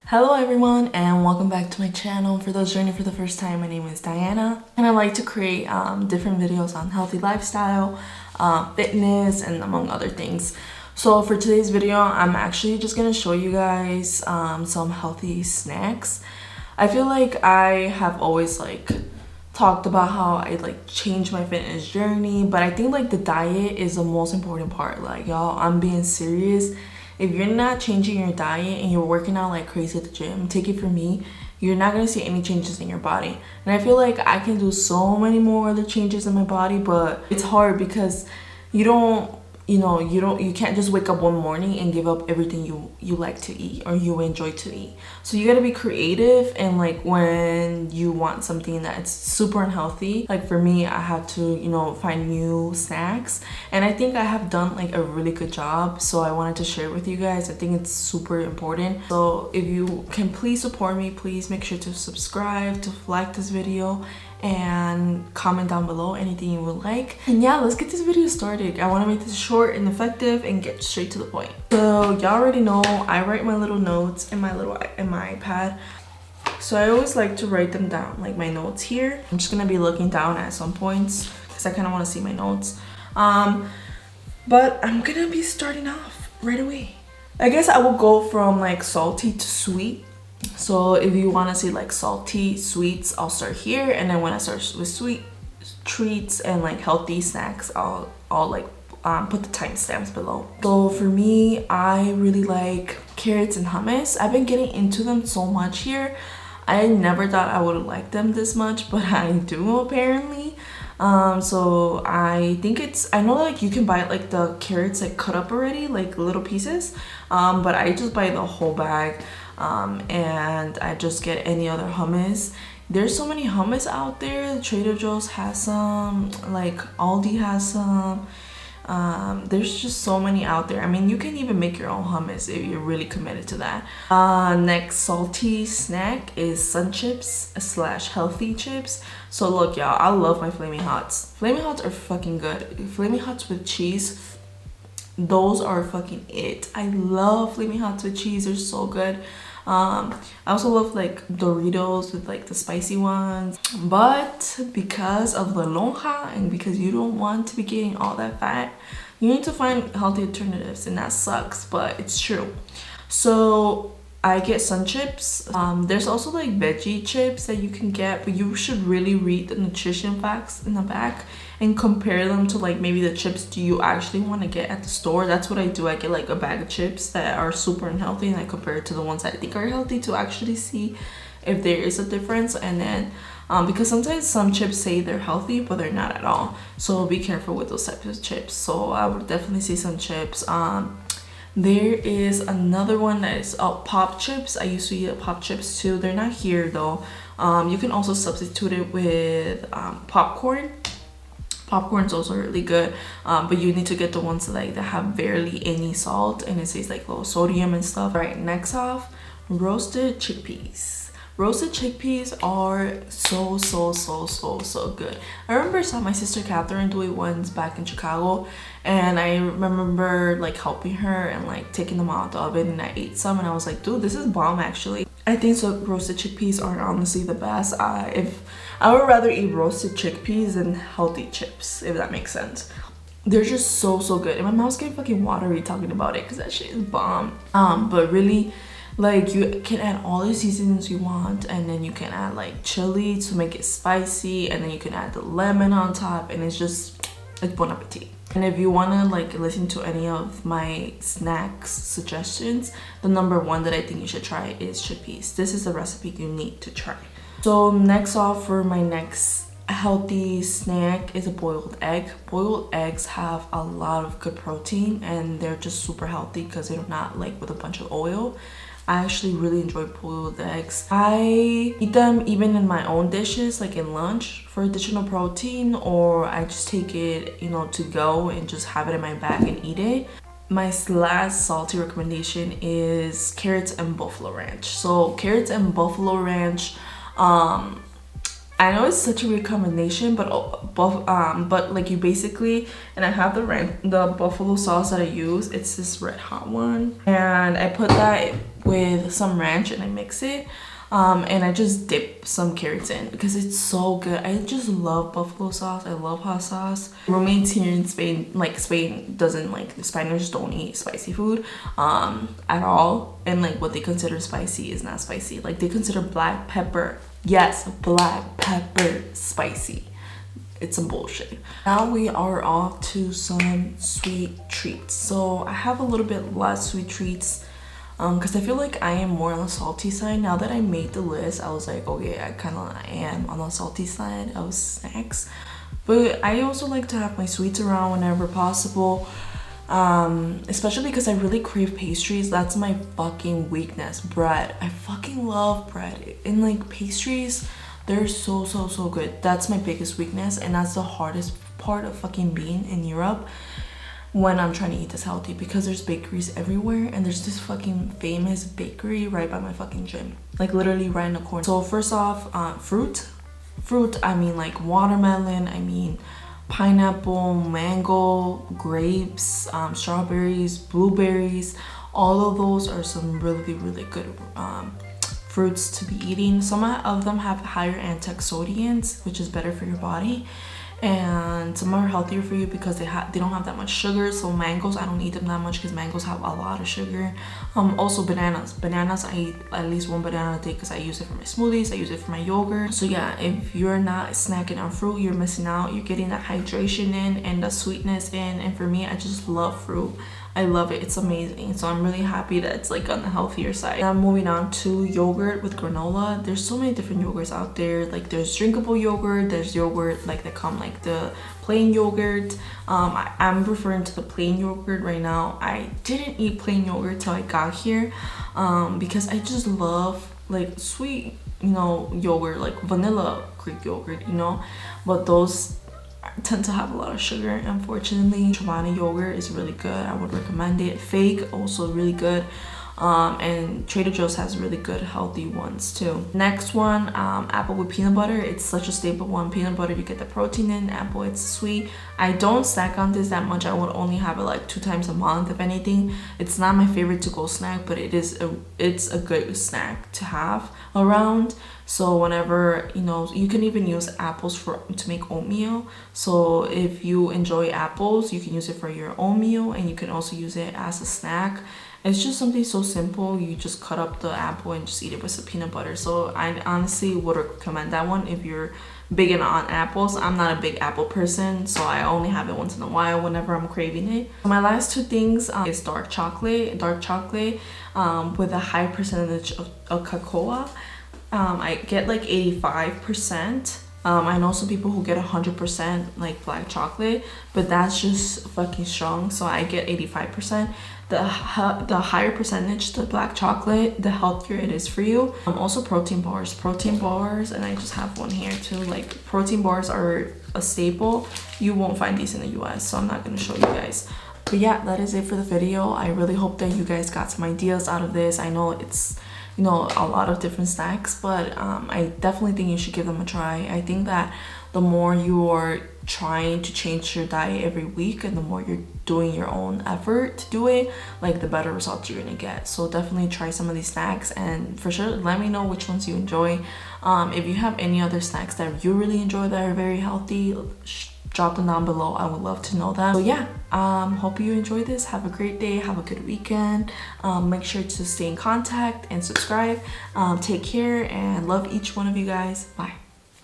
Hello everyone and welcome back to my channel. For those joining for the first time, my name is Diana and I like to create different videos on healthy lifestyle, fitness, and among other things. So for today's video, I'm actually just going to show you guys some healthy snacks. I feel like I have always talked about how I changed my fitness journey, but I think the diet is the most important part. Y'all, I'm being serious. If you're not changing your diet and you're working out like crazy at the gym, take it from me, you're not gonna see any changes in your body. And I feel like I can do so many more other changes in my body, but it's hard because you can't just wake up one morning and give up everything you like to eat or you enjoy to eat. So you gotta be creative, and when you want something that's super unhealthy, for me, I have to find new snacks, and I think I have done a really good job. So I wanted to share it with you guys. I think it's super important. So if you can please support me, please make sure to subscribe, to like this video, and comment down below anything you would like. And yeah, let's get this video started. I want to make this short and effective and get straight to the point. So y'all already know I write my little notes in my iPad. So I always like to write them down, my notes here. I'm just gonna be looking down at some points because I kind of want to see my notes. But I'm gonna be starting off right away. I guess I will go from salty to sweet. So if you want to see salty sweets, I'll start here, and then when I start with sweet treats and healthy snacks, I'll put the timestamps below. So for me, I really like carrots and hummus. I've been getting into them so much here. I never thought I would like them this much, but I do apparently. So I think I know you can buy the carrots cut up already, little pieces, but I just buy the whole bag. And I just get any other hummus. There's so many hummus out there. Trader Joe's has some, Aldi has some. There's just so many out there. I mean, you can even make your own hummus if you're really committed to that. Next salty snack is sun chips / healthy chips. So look, y'all, I love my Flaming Hots. Flaming Hots are fucking good. Flaming Hots with cheese, those are fucking it. I love Flaming Hots with cheese. They're so good. I also love Doritos with the spicy ones, but because of the lonja and because you don't want to be getting all that fat, you need to find healthy alternatives, and that sucks, but it's true. So I get sun chips. There's also veggie chips that you can get, but you should really read the nutrition facts in the back and compare them to maybe the chips do you actually want to get at the store. That's what I do. I get a bag of chips that are super unhealthy, and I compare it to the ones that I think are healthy to actually see if there is a difference. And then because sometimes some chips say they're healthy but they're not at all, so be careful with those types of chips. So I would definitely say some chips. There is another one that is pop chips. I used to eat pop chips too. They're not here though. You can also substitute it with popcorn. Popcorn's also really good, but you need to get the ones that have barely any salt, and it says low sodium and stuff. All right, next off, roasted chickpeas. Roasted chickpeas are so good. I remember I saw my sister Catherine do it once back in Chicago, and I remember helping her and taking them out of the oven, and I ate some and I was like, dude, this is bomb actually. I think so. Roasted chickpeas are honestly the best. If I would rather eat roasted chickpeas than healthy chips, if that makes sense. They're just so good, and my mouth's getting fucking watery talking about it because that shit is bomb. But really, you can add all the seasonings you want, and then you can add chili to make it spicy, and then you can add the lemon on top, and it's bon appetit. And if you want to listen to any of my snacks suggestions, the number one that I think you should try is chickpeas. This is the recipe you need to try. So next off, for my next healthy snack is a boiled egg. Boiled eggs have a lot of good protein, and they're just super healthy because they're not with a bunch of oil. I actually really enjoy boiled eggs. I eat them even in my own dishes, in lunch for additional protein, or I just take it, to go and just have it in my bag and eat it. My last salty recommendation is carrots and buffalo ranch. So carrots and buffalo ranch I know it's such a weird combination, but like you basically, and I have the buffalo sauce that I use. It's this red hot one, and I put that with some ranch and I mix it. And I just dip some carrots in because it's so good. I just love buffalo sauce. I love hot sauce. Roommates here in Spain, like Spain doesn't like, the Spaniards don't eat spicy food at all, and like what they consider spicy is not spicy. Like they consider black pepper, yes, black pepper spicy. It's some bullshit. Now we are off to some sweet treats. So I have a little bit less sweet treats because I feel like I am more on the salty side. Now that I made the list, I was like, okay, I kind of am on the salty side of snacks, but I also like to have my sweets around whenever possible, especially because I really crave pastries. That's my fucking weakness. Bread, I fucking love bread, and like pastries, they're so good. That's my biggest weakness, and that's the hardest part of fucking being in Europe when I'm trying to eat this healthy, because there's bakeries everywhere, and there's this fucking famous bakery right by my fucking gym, like literally right in the corner. So first off, fruit, I mean like watermelon, I mean pineapple, mango, grapes, strawberries, blueberries. All of those are some really good fruits to be eating. Some of them have higher antioxidants, which is better for your body, and some are healthier for you because they don't have that much sugar. So mangoes, I don't eat them that much because mangoes have a lot of sugar. Also bananas, I eat at least one banana a day because I use it for my smoothies, I use it for my yogurt. So yeah, if you're not snacking on fruit, you're missing out. You're getting that hydration in and the sweetness in, and for me, I just love fruit. I love it. It's amazing. So I'm really happy that it's like on the healthier side. Now moving on to yogurt with granola. There's so many different yogurts out there. Like there's drinkable yogurt, there's yogurt like that come like the plain yogurt. I'm referring to the plain yogurt right now. I didn't eat plain yogurt till I got here because I just love like sweet, you know, yogurt, like vanilla Greek yogurt, you know, but those tend to have a lot of sugar, unfortunately. Chobani yogurt is really good. I would recommend it. Fake, also really good. And Trader Joe's has really good healthy ones too. Next one, apple with peanut butter. It's such a staple one. Peanut butter, you get the protein in. Apple, it's sweet. I don't snack on this that much. I would only have it like 2 times a month, if anything. It's not my favorite to go snack, but it's a good snack to have around. So whenever, you know, you can even use apples to make oatmeal. So if you enjoy apples, you can use it for your oatmeal, and you can also use it as a snack. It's just something so simple. You just cut up the apple and just eat it with some peanut butter. So I honestly would recommend that one if you're big on apples. I'm not a big apple person, so I only have it once in a while whenever I'm craving it. My last 2 things is dark chocolate with a high percentage of cocoa. I get like 85%. I know some people who get 100% like black chocolate, but that's just fucking strong. So I get 85%. The higher percentage the black chocolate, the healthier it is for you. Also protein bars, and I just have one here too. Like protein bars are a staple. You won't find these in the US, so I'm not gonna show you guys. But yeah, that is it for the video. I really hope that you guys got some ideas out of this. I know it's, you know, a lot of different snacks, but I definitely think you should give them a try. I think that the more you are trying to change your diet every week, and the more you're doing your own effort to do it, like the better results you're gonna get. So definitely try some of these snacks, and for sure let me know which ones you enjoy. If you have any other snacks that you really enjoy that are very healthy, drop them down below. I would love to know that. So yeah, hope you enjoy this. Have a great day, have a good weekend. Make sure to stay in contact and subscribe. Take care, and love each one of you guys. Bye.